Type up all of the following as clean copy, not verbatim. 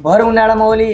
ભર ઉનાળામાં ઓલી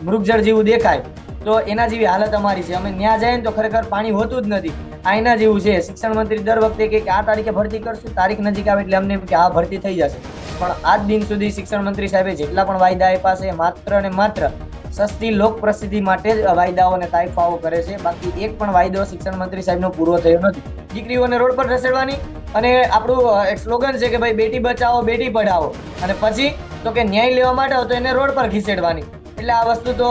મૃગજળ જેવું દેખાય તો એના જેવી હાલત અમારી છે. અમે ત્યાં જઈએ ને તો ખરેખર પાણી હોતું જ નથી. આ એના જેવું છે. શિક્ષણ મંત્રી દર વખતે કે આ તારીખે ભરતી કરશું, તારીખ નજીક આવે એટલે અમને કે આ ભરતી થઈ જશે, પણ આજ દિન સુધી શિક્ષણ મંત્રી સાહેબે જેટલા પણ વાયદા આપ્યા છે માત્ર ને માત્ર સસ્તી લોક પ્રસિદ્ધિ માટે જ વાયદાઓ અને તાઇફાઓ કરે છે. બાકી એક પણ વાયદો શિક્ષણ મંત્રી સાહેબનો પૂરો થયો નથી. દીકરીઓને રોડ પર ઢસેડવાની અને આપણું એક સ્લોગન છે કે ભાઈ બેટી બચાવો બેટી પઢાવો, અને પછી તો કે ન્યાય લેવા માટે તો એને રોડ પર ખીસેડવાની. એટલે આ વસ્તુ તો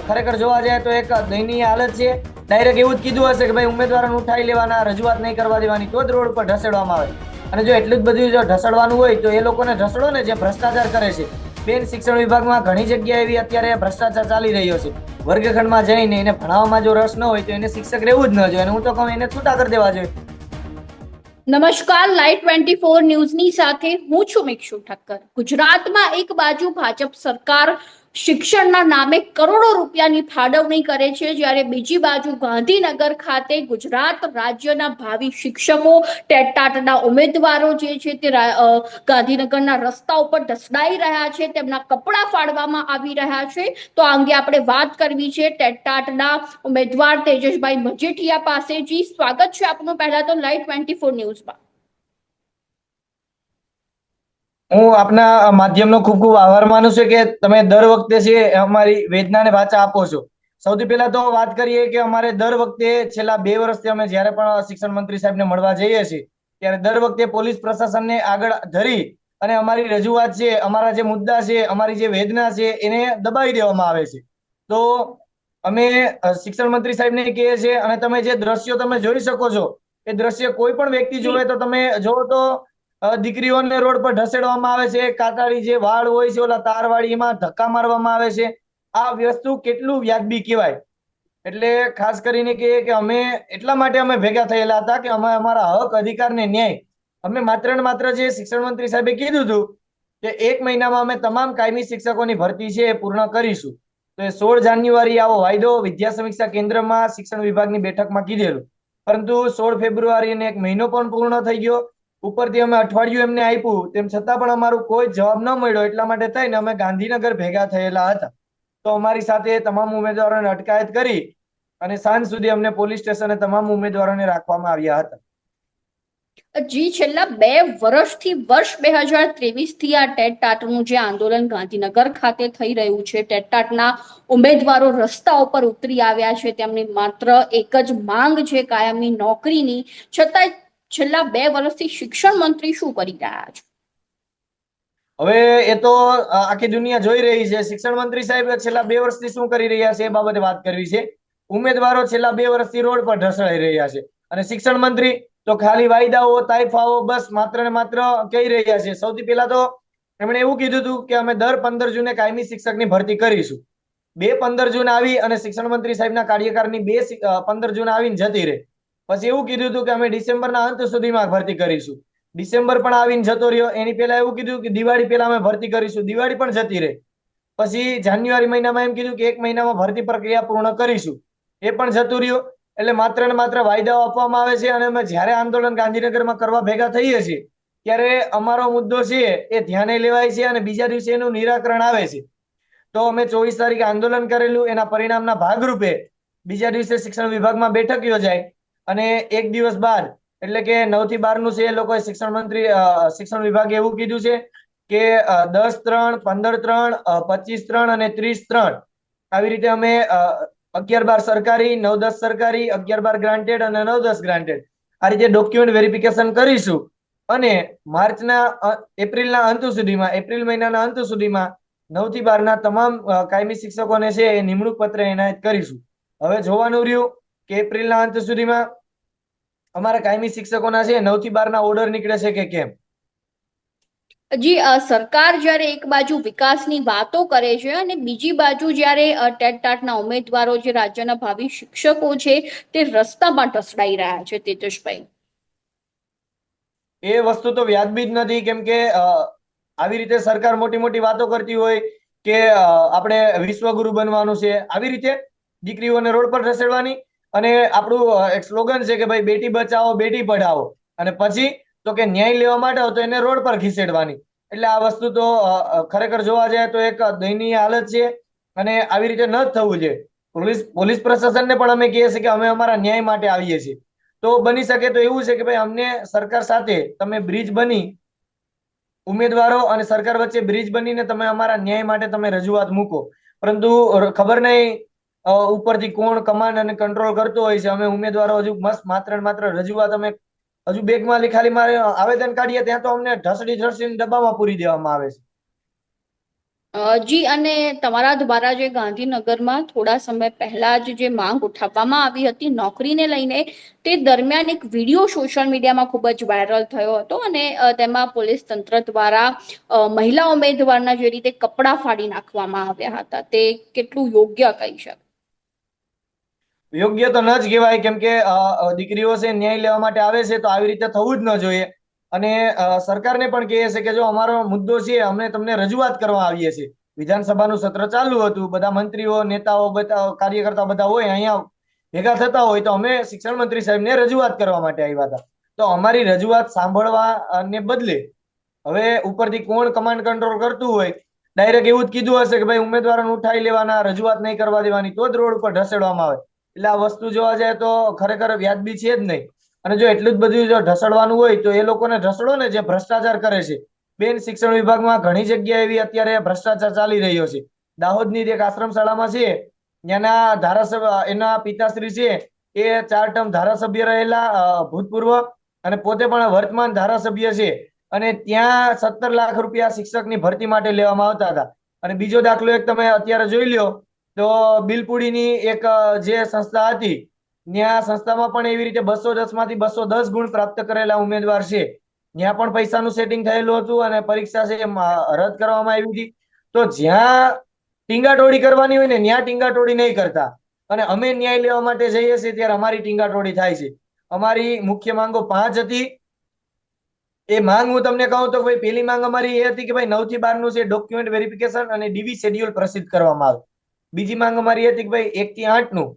ખરેખર જોવા જાય તો એક દયનીય હાલત છે. ડાયરેક્ટ એવું જ કીધું હશે કે ભાઈ ઉમેદવારોને ઉઠાવી લેવાના, રજૂઆત નહીં કરવા દેવાની, તો જ રોડ પર ઢસેડવામાં આવે. અને જો એટલું જ બધું જો ઢસડવાનું હોય તો એ લોકોને ઢસડો ને જે ભ્રષ્ટાચાર કરે છે. બેન, શિક્ષણ વિભાગમાં ઘણી જગ્યાએ એવી અત્યારે ભ્રષ્ટાચાર ચાલી રહ્યો છે. વર્ગખંડમાં જઈને એને ભણાવવામાં જો રસ ન હોય તો એને શિક્ષક રહેવું જ ન જોઈએ, અને હું તો કહું એને છૂટા કરી દેવા જોઈએ. નમસ્કાર, લાઈવ 24 ન્યૂઝની સાથે હું છું મિક્ષુ ઠક્કર. ગુજરાતમાં એક બાજુ ભાજપ સરકાર શિક્ષણના નામે કરોડો રૂપિયાની ફાળવણી કરે છે, જ્યારે બીજી બાજુ ગાંધીનગર ખાતે ગુજરાત રાજ્યના ભાવિ શિક્ષકો, ટેટાટના ઉમેદવારો જે છે તે ગાંધીનગરના રસ્તા ઉપર ઢસડાઈ રહ્યા છે, તેમના કપડાં ફાડવામાં આવી રહ્યા છે. તો આ અંગે આપણે વાત કરવી છે ટેટાટના ઉમેદવાર તેજસભાઈ મજીઠિયા પાસે. જી, સ્વાગત છે આપનું પહેલા તો લાઈવ 24 ન્યૂઝમાં. હું આપના માધ્યમનો ખૂબ ખૂબ આભાર માનું છું કે તમે દર વખતે છે અમારી વેદનાને વાચા આપો છો. સૌથી પહેલા તો વાત કરીએ કે અમારે દર વખતે છેલ્લા 2 વર્ષથી અમે જ્યારે પણ શિક્ષણ મંત્રી સાહેબને મળવા જઈએ છીએ ત્યારે દર વખતે પોલીસ પ્રશાસનને આગળ ધરી અને અમારી રજૂઆત છે, અમારા જે મુદ્દા છે, અમારી જે વેદના છે એને દબાવી દેવામાં આવે છે. તો અમે શિક્ષણ મંત્રી સાહેબને કહીએ છીએ, અને તમે જે દ્રશ્યો તમે જોઈ શકો છો એ દ્રશ્ય કોઈ પણ વ્યક્તિ જોવે તો તમે જોવો તો દીકરીઓને રોડ પર ઢસેડવામાં આવે છે, કાંટાળી જે વાળ હોય છે ઓલા તારવાળી એમાં ધક્કા મારવામાં આવે છે. આ વસ્તુ કેટલું વ્યાજબી કહેવાય. એટલે ખાસ કરીને કે અમે એટલા માટે અમે ભેગા થયેલા હતા કે અમે અમારા હક, અધિકાર ને ન્યાય અમે માત્ર ને માત્ર જે શિક્ષણ મંત્રી સાહેબે કીધું હતું કે 1 મહિનામાં અમે તમામ કાયમી શિક્ષકોની ભરતી છે એ પૂર્ણ કરીશું. તો એ 16 જાન્યુઆરી આવો વાયદો વિદ્યા સમીક્ષા કેન્દ્રમાં શિક્ષણ વિભાગની બેઠકમાં કીધેલું, પરંતુ 16 ફેબ્રુઆરીને 1 મહિનો પણ પૂર્ણ થઈ ગયો. ઉપરથી અમે અઠવાડિયું એમને આપ્યું, તેમ છતાં પણ અમારું કોઈ જવાબ ન મળ્યો. એટલા માટે થઈને અમે ગાંધીનગર ભેગા થયેલા હતા. તો અમારી સાથે તમામ ઉમેદવારોને અટકાયત કરી અને સાંજ સુધી અમને પોલીસ સ્ટેશને તમામ ઉમેદવારોને રાખવામાં આવ્યા હતા. જી, છેલ્લા 2 વર્ષથી વર્ષ 2023 થી આ ટેટાટનું જે આંદોલન ગાંધીનગર ખાતે થઈ રહ્યું છે, ટેટાટના ઉમેદવારો રસ્તા ઉપર ઉતરી આવ્યા છે. તેમની માત્ર એક જ માંગ છે કાયમી નોકરીની. છતાં છેલ્લા 2 વર્ષથી શિક્ષણ મંત્રી શું કરી રહ્યા છે? હવે એ તો આખી દુનિયા જોઈ રહી છે. શિક્ષણ મંત્રી સાહેબ છેલ્લા 2 વર્ષથી શું કરી રહ્યા છે એ બાબતે વાત કરવી છે. ઉમેદવારો છેલ્લા 2 વર્ષથી રોડ પર ઢસડાઈ રહ્યા છે, અને શિક્ષણ મંત્રી તો ખાલી વાયદાઓ, તાઇફાઓ બસ માત્ર ને માત્ર કહી રહ્યા છે. સૌથી પહેલા તો એમણે એવું કીધું હતું કે અમે દર 15 જૂને કાયમી શિક્ષકની ભરતી કરીશું. 15 જૂન આવી અને શિક્ષણ મંત્રી સાહેબના કાર્યકાળની 15 જૂન આવીને જતી રહી. પછી એવું કીધું હતું કે અમે ડિસેમ્બરના અંત સુધીમાં ભરતી કરીશું. ડિસેમ્બર પણ આવીને જતો રહ્યો. એની પહેલા એવું કીધું કે દિવાળી પહેલા અમે ભરતી કરીશું. દિવાળી પણ જતી રહી. પછી જાન્યુઆરી મહિનામાં એમ કીધું કે 1 મહિનામાં ભરતી પ્રક્રિયા પૂર્ણ કરીશું. એ પણ જતું રહ્યું. એટલે માત્ર ને માત્ર વાયદાઓ આપવામાં આવે છે, અને અમે જ્યારે આંદોલન ગાંધીનગરમાં કરવા ભેગા થઈએ છીએ ત્યારે અમારો મુદ્દો છે એ ધ્યાને લેવાય છે અને બીજા દિવસે એનું નિરાકરણ આવે છે. તો અમે 24 તારીખે આંદોલન કરેલું. એના પરિણામના ભાગરૂપે બીજા દિવસે શિક્ષણ વિભાગમાં બેઠક યોજાય, અને 1 દિવસ બાદ એટલે કે 9 થી 12 નું છે એ લોકોએ શિક્ષણ વિભાગે એવું કીધું છે કે 10/3, 15/3, 25/3 અને 30/3 આવી રીતે અમે 11/12 સરકારી, 9/10 સરકારી, 11/12 ગ્રાન્ટેડ અને 9/10 ગ્રાન્ટેડ આ રીતે ડોક્યુમેન્ટ વેરિફિકેશન કરીશું. અને એપ્રિલ મહિનાના અંત સુધીમાં 9 થી 12 ના તમામ કાયમી શિક્ષકોને છે એ નિમણૂક પત્ર એનાયત કરીશું. હવે જોવાનું રહ્યું કે એપ્રિલના અંત સુધીમાં અમારા કાયમી શિક્ષકોના છે 9 થી 12 ના ઓર્ડર નીકળે છે કે કેમ. જી, સરકાર જ્યારે એક બાજુ વિકાસની વાતો કરે છે અને બીજી બાજુ જ્યારે ટેટટાટના ઉમેદવારો જે રાજ્યના ભાવિ શિક્ષકો છે તે રસ્તામાં ઢસડાઈ રહ્યા છે, તેજસભાઈ, એ વસ્તુ તો વ્યાજબી જ નથી. કેમ કે આવી રીતે સરકાર મોટી મોટી વાતો કરતી હોય કે આપણે વિશ્વગુરુ બનવાનું છે, આવી રીતે દીકરીઓને રોડ પર ઢસેડવાની, અને આપણું એક સ્લોગન છે કે ભાઈ બેટી બચાવો બેટી પઢાવો, અને પછી તો કે ન્યાય લેવા માટે તો એને રોડ પર ખીસેડવાની. એટલે આ વસ્તુ તો ખરેખર જોવા જાય તો એક દયનીય હાલત છે અને આવી રીતે ન જ થવું જોઈએ. પોલીસ પ્રશાસનને પણ અમે કહીએ છીએ કે અમે અમારા ન્યાય માટે આવીએ છીએ. તો બની શકે તો એવું છે કે ભાઈ અમને સરકાર સાથે તમે બ્રિજ બની, ઉમેદવારો અને સરકાર વચ્ચે બ્રિજ બનીને તમે અમારા ન્યાય માટે તમે રજૂઆત મૂકો. પરંતુ ખબર નહીં ઉપરથી કોણ કમાન્ડ અને કંટ્રોલ કરતો હોય છે. અમે ઉમેદવારો હજુ મસ્ત માત્ર ને માત્ર રજૂઆત અમે હજુ બેગમાં ખાલી મારે આવેદન કાઢીએ ત્યાં તો અમને ઢસડી ઢસડીને ડબ્બામાં પૂરી દેવામાં આવે છે. જી, અને તમારા દ્વારા જે ગાંધીનગરમાં થોડા સમય પહેલા જ જે માંગ ઉઠાવવામાં આવી હતી નોકરીને લઈને, તે દરમિયાન એક વિડીયો સોશિયલ મીડિયામાં ખૂબ જ વાયરલ થયો હતો અને તેમાં પોલીસ તંત્ર દ્વારા મહિલા ઉમેદવારના જે રીતે કપડાં ફાડી નાખવામાં આવ્યા હતા, તે કેટલું યોગ્ય કહી શકાય? યોગ્ય તો ન જ કહેવાય, કેમ કે દીકરીઓ છે ન્યાય લેવા માટે આવે છે તો આવી રીતે થવું જ ન જોઈએ. અને સરકારને પણ કહીએ છે કે જો અમારો મુદ્દો છે, અમે તમને રજૂઆત કરવા આવીએ છીએ. વિધાનસભાનું સત્ર ચાલુ હતું, બધા મંત્રીઓ, નેતાઓ, બધા કાર્યકર્તા બધા હોય અહીંયા ભેગા થતા હોય, તો અમે શિક્ષણ મંત્રી સાહેબને રજૂઆત કરવા માટે આવ્યા હતા. તો અમારી રજૂઆત સાંભળવાને બદલે હવે ઉપરથી કોણ કમાન્ડ કંટ્રોલ કરતું હોય, ડાયરેક્ટ એવું જ કીધું હશે કે ભાઈ ઉમેદવારોને ઉઠાવી લેવાના, રજૂઆત નહીં કરવા દેવાની, તો જ રોડ ઉપર ઢસેડવામાં આવે. એટલે આ વસ્તુ જોવા જાય તો ખરેખર વ્યાજબી છે જ નહીં. અને જો એટલું જ બધું જો ઢસડવાનું હોય તો એ લોકોને ઢસડો ને જે ભ્રષ્ટાચાર કરે છે. બેન, શિક્ષણ વિભાગમાં ઘણી જગ્યાએ એવી અત્યારે ભ્રષ્ટાચાર ચાલી રહ્યો છે. દાહોદની એક આશ્રમ શાળામાં છે, ત્યાંના ધારાસભ્ય એના પિતાશ્રી છે એ 4 ટર્મ ધારાસભ્ય રહેલા ભૂતપૂર્વ અને પોતે પણ વર્તમાન ધારાસભ્ય છે. અને ત્યાં 17 લાખ રૂપિયા શિક્ષકની ભરતી માટે લેવામાં આવતા હતા. અને બીજો દાખલો એક તમે અત્યારે જોઈ લ્યો તો બિલપુડીની એક જે સંસ્થા હતી, ત્યાં સંસ્થામાં પણ એવી રીતે 210 માંથી 210 ગુણ પ્રાપ્ત કરેલા ઉમેદવાર છે. ત્યાં પણ પૈસાનું સેટિંગ થયેલું હતું અને પરીક્ષા છે રદ કરવામાં આવી હતી. તો જ્યાં ટીંગાટોળી કરવાની હોય ને ત્યાં ટીંગાટોળી નહીં કરતા, અને અમે ન્યાય લેવા માટે જઈએ છીએ ત્યારે અમારી ટીંગાટોળી થાય છે. અમારી મુખ્ય માંગો 5 હતી. એ માંગ હું તમને કહું તો ભાઈ પહેલી માંગ અમારી એ હતી કે ભાઈ 9 થી 12 નું છે ડોક્યુમેન્ટ વેરિફિકેશન અને ડીવી શેડ્યુલ પ્રસિદ્ધ કરવામાં આવે. બીજી માંગ અમારી હતી કે ભાઈ 1 થી 8 નું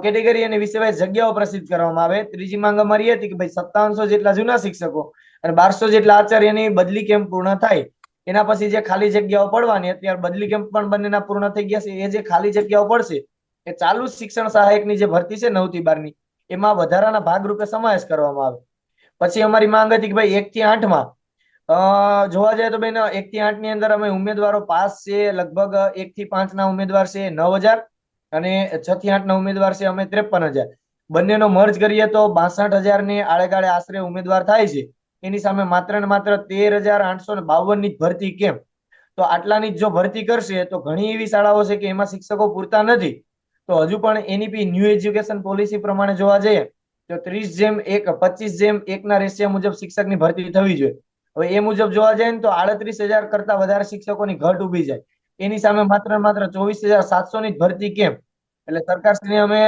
કેટેગરી અને વિષયવાઇઝ જગ્યાઓ પ્રસિદ્ધ કરવામાં આવે. ત્રીજી માંગ અમારી હતી કે ભાઈ 5700 જેટલા જૂના શિક્ષકો અને 1200 જેટલા આચાર્યની બદલી કેમ પૂર્ણ થાય. એના પછી જે ખાલી જગ્યાઓ પડવાની, અત્યારે બદલી કેમ પણ બંનેના પૂર્ણ થઈ ગયા છે, એ જે ખાલી જગ્યાઓ પડશે એ ચાલુ શિક્ષણ સહાયકની જે ભરતી છે 9 થી 12 ની, એમાં વધારાના ભાગરૂપે સમાવેશ કરવામાં આવે. પછી અમારી માંગ હતી કે ભાઈ 1 થી 8 માં જોવા જાય તો બેન 1 થી 8 ની અંદર અમે ઉમેદવારો પાસ છે લગભગ 1 થી 5 ના ઉમેદવાર છે 9000 અને 6 થી 8 ના ઉમેદવાર છે અમે 53,000. બંનેનો મર્જ કરીએ તો 62,000 ની આડેગાળે આશરે ઉમેદવાર થાય છે. એની સામે માત્ર ને માત્ર 13,852 ની જ ભરતી કેમ? તો આટલાની જો ભરતી કરશે તો ઘણી એવી શાળાઓ છે કે એમાં શિક્ષકો પૂરતા નથી. તો હજુ પણ એનઈપી ન્યૂ એજ્યુકેશન પોલિસી પ્રમાણે જોવા જઈએ તો 30:1 25:1 ના રેશિયો મુજબ શિક્ષકની ભરતી થવી જોઈએ. હવે એ મુજબ જોવા જાય ને તો 38,000 કરતા વધારે શિક્ષકોની ઘટ ઉભી જાય. એની સામે માત્ર ને માત્ર 24,700 ની જ ભરતી કેમ? એટલે સરકારશ્રીને અમે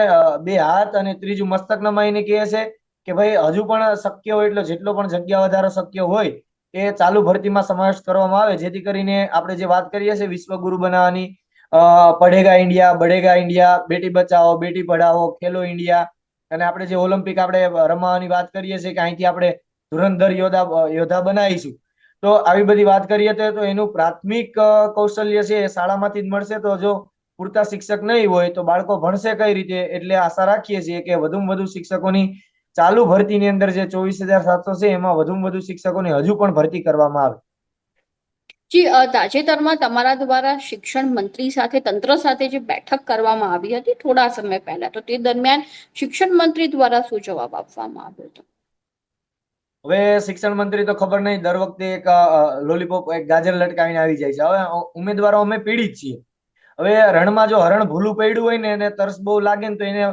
બે હાથ અને ત્રીજું મસ્તક નમાઈને કહીએ છે કે ભાઈ હજુ પણ શક્ય હોય એટલો જેટલો પણ જગ્યા વધારો શક્ય હોય એ ચાલુ ભરતીમાં સમાવેશ કરવામાં આવે, જેથી કરીને આપણે જે વાત કરીએ છીએ વિશ્વગુરુ બનાવવાની, પઢેગા ઇન્ડિયા, બઢેગા ઇન્ડિયા, બેટી બચાવો, બેટી પઢાઓ, ખેલો ઇન્ડિયા, અને આપણે જે ઓલિમ્પિક આપણે રમવાની વાત કરીએ છીએ કે અહીંથી આપણે ધુરંધર યોદ્ધા બનાવીશું. તો આવી બધી વાત કરીએ તો એનું પ્રાથમિક કૌશલ્ય છે એ શાળામાંથી જ મળશે. તો જો પૂરતા શિક્ષક નહીં હોય તો બાળકો ભણશે કઈ રીતે? એટલે આશા રાખીએ છીએ કે વધુમાં વધુ શિક્ષકોની ચાલુ ભરતીની અંદર જે 24,700 છે એમાં વધુમાં વધુ શિક્ષકોની હજુ પણ ભરતી કરવામાં આવે. જી, તાજેતરમાં તમારા દ્વારા શિક્ષણ મંત્રી સાથે તંત્ર સાથે જે બેઠક કરવામાં આવી હતી થોડા સમય પહેલા, તો તે દરમિયાન શિક્ષણ મંત્રી દ્વારા શું જવાબ આપવામાં આવ્યો હતો? હવે શિક્ષણ મંત્રી તો ખબર નહીં, દર વખતે એક લોલીપોપ એક ગાજર લટકાવીને આવી જાય છે. હવે ઉમેદવારો અમે પીડિત છીએ. હવે રણમાં જો હરણ ભૂલું પડ્યું હોય ને એને તરસ બહુ લાગે ને તો એને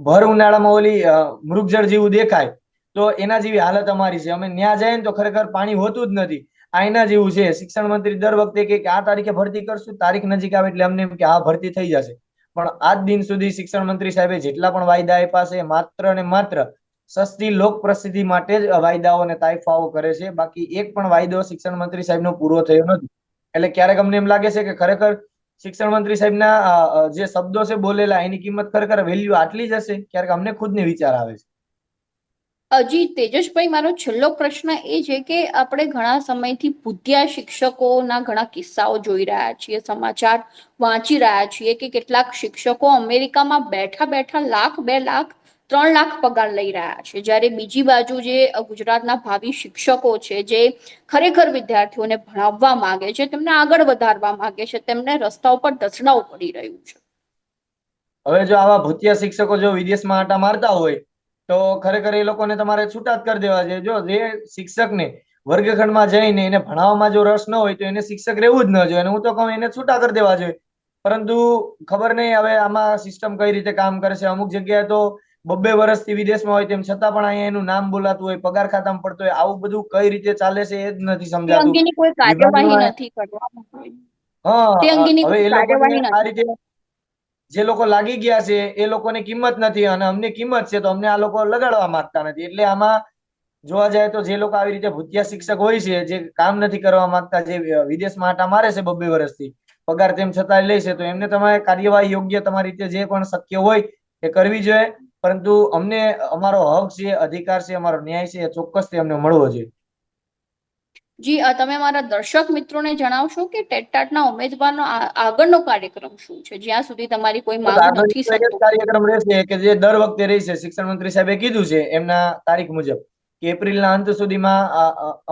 ભર ઉનાળામાં ઓલી મૃગજળ જેવું દેખાય, તો એના જેવી હાલત અમારી છે. અમે ન્યા જાય ને તો ખરેખર પાણી હોતું જ નથી. આ એના જેવું છે. શિક્ષણ મંત્રી દર વખતે કે આ તારીખે ભરતી કરશું, તારીખ નજીક આવે એટલે અમને એમ કે આ ભરતી થઈ જશે. પણ આજ દિન સુધી શિક્ષણ મંત્રી સાહેબે જેટલા પણ વાયદા આપ્યા છે માત્ર ને માત્ર સસ્તી લોક પ્રસિદ્ધિ માટે જ વાયદાઓ અને તાઇફાઓ કરે છે. બાકી એક પણ વાયદો શિક્ષણ મંત્રી સાહેબનો પૂરો થયો નથી. એટલે ક્યારેક અમને એમ લાગે છે કે ખરેખર શિક્ષણ મંત્રી સાહેબના જે શબ્દો છે બોલેલા એની કિંમત ખરેખર વેલ્યુ આટલી જ હશે. ક્યારેક અમને ખુદને વિચાર આવે છે. જી તેજસભાઈ, મારો છેલ્લો પ્રશ્ન એ છે કે આપણે ઘણા સમયથી ભૂતિયા શિક્ષકોના ઘણા કિસ્સાઓ જોઈ રહ્યા છીએ, સમાચાર વાંચી રહ્યા છીએ કે કેટલાક શિક્ષકો અમેરિકામાં બેઠા બેઠા લાખ, 2 લાખ, 3 લાખ પગાર લઈ રહ્યા છે, જ્યારે બીજી બાજુ જે ગુજરાતના ભાવિ શિક્ષકો છે, જે ખરેખર વિદ્યાર્થીઓને ભણાવવા માંગે છે, તેમને આગળ વધારવા માંગે છે, તેમને રસ્તા ઉપર ધસડાવું પડી રહ્યું છે. હવે જો આવા ભૂતિયા શિક્ષકો જો વિદેશમાં આંટા મારતા હોય તો ખરેખર એ લોકોને તમારે છૂટા જ કરી દેવા જોઈએ. જો જે શિક્ષકને વર્ગખંડમાં જઈને એને ભણાવવામાં જો રસ ન હોય તો એને શિક્ષક રહેવું જ ન જોઈએ, અને હું તો કહું એને છૂટા કરી દેવા જોઈએ. પરંતુ ખબર નહીં હવે આમાં સિસ્ટમ કઈ રીતે કામ કરે છે. અમુક જગ્યાએ તો 2-2 વર્ષથી વિદેશમાં હોય તેમ છતાં પણ અહીંયા એનું નામ બોલાતું હોય, પગાર ખાતામાં પડતો હોય. આવું બધું કઈ રીતે ચાલે છે એ જ નથી તે સમજાતું. અંગેની કોઈ કાર્યવાહી વિભાગમાં નથી કરવામાં આવી. તે હા, અંગેની હવે કોઈ એ લોકોને કાર્યવાહી આ નથી. રીતે જે લોકો લાગી ગયા છે એ લોકોની કિંમત નથી, અને અમને કિંમત છે તો અમને આ લોકો લગાડવા માંગતા નથી. એટલે આમાં જોવા જાય તો જે લોકો આવી રીતે ભૂતિયા શિક્ષક હોય છે, જે કામ નથી કરવા માંગતા, જે વિદેશમાં આટા મારે છે 2-2 વર્ષથી, પગાર તેમ છતાં લે છે, તો એમને તમારે કાર્યવાહી યોગ્ય તમારી રીતે જે પણ શક્ય હોય એ કરવી જોઈએ. પરંતુ અમને અમારો હક છે, અધિકાર છે, અમારો ન્યાય છે એ ચોક્કસથી અમને મળવો જોઈએ. જી, તમે મારા દર્શક મિત્રોને જણાવશો કે ટેટટાટના ઉમેદવારનો આગળનો કાર્યક્રમ શું છે, જ્યાં સુધી તમારી કોઈ બસ માંગ આગળ નથી તો એ જ સંતોષ? કાર્યક્રમ રહેશે કે જે દર વખતે રહેશે. શિક્ષણ મંત્રી સાહેબે કીધું છે એમના તારીખ મુજબ કે એપ્રિલના અંત સુધીમાં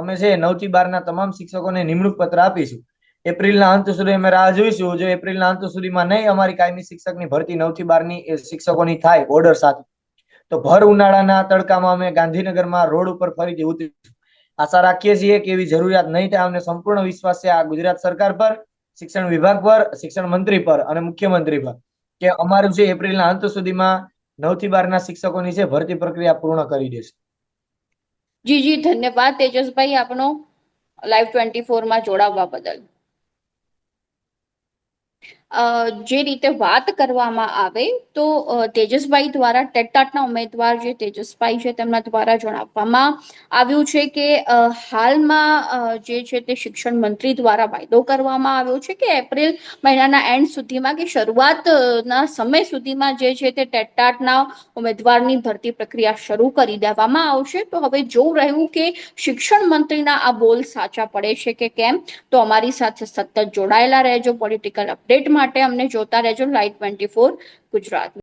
અમે છે 9 થી 12 ના તમામ શિક્ષકોને નિમણૂક પત્ર આપીશું. એપ્રિલના અંત સુધી અમે રાહ જોઈશું. જો એપ્રિલના અંત સુધીમાં નહીં અમારી કાયમી શિક્ષકની ભરતી 9 થી 12 ની શિક્ષકોની થાય ઓર્ડર સાથે, તો ભર ઉનાળાના તડકામાં અમે ગાંધીનગરમાં રોડ ઉપર ફરીથી ઉતરીશું. આશા રાખીએ છીએ કે એવી જરૂરિયાત નહીં થાય. અમને સંપૂર્ણ વિશ્વાસ છે આ ગુજરાત સરકાર પર, શિક્ષણ વિભાગ પર, શિક્ષણ મંત્રી પર અને મુખ્યમંત્રી પર, કે અમારું છે એપ્રિલના અંત સુધીમાં 9 થી 12 ના શિક્ષકોની છે ભરતી પ્રક્રિયા પૂર્ણ કરી દેશે. જી જી, ધન્યવાદ તેજસભાઈ આપનો Live24માં જોડાવવા બદલ. જે રીતે વાત કરવામાં આવે તો તેજસભાઈ દ્વારા ટેટટાટના ઉમેદવાર જે તેજસભાઈ છે તેમના દ્વારા જણાવવામાં આવ્યું છે કે હાલમાં જે છે તે શિક્ષણ મંત્રી દ્વારા વાયદો કરવામાં આવ્યો છે કે એપ્રિલ મહિનાના એન્ડ સુધીમાં કે શરૂઆતના સમય સુધીમાં જે છે તે ટેટટાટના ઉમેદવારની ભરતી પ્રક્રિયા શરૂ કરી દેવામાં આવશે. તો હવે જોવું રહ્યું કે શિક્ષણ મંત્રીના આ બોલ સાચા પડે છે કે કેમ. તો અમારી સાથે સતત જોડાયેલા રહેજો. પોલિટિકલ અપડેટ માટે અમને જોતા રહેજો Live24 ગુજરાત.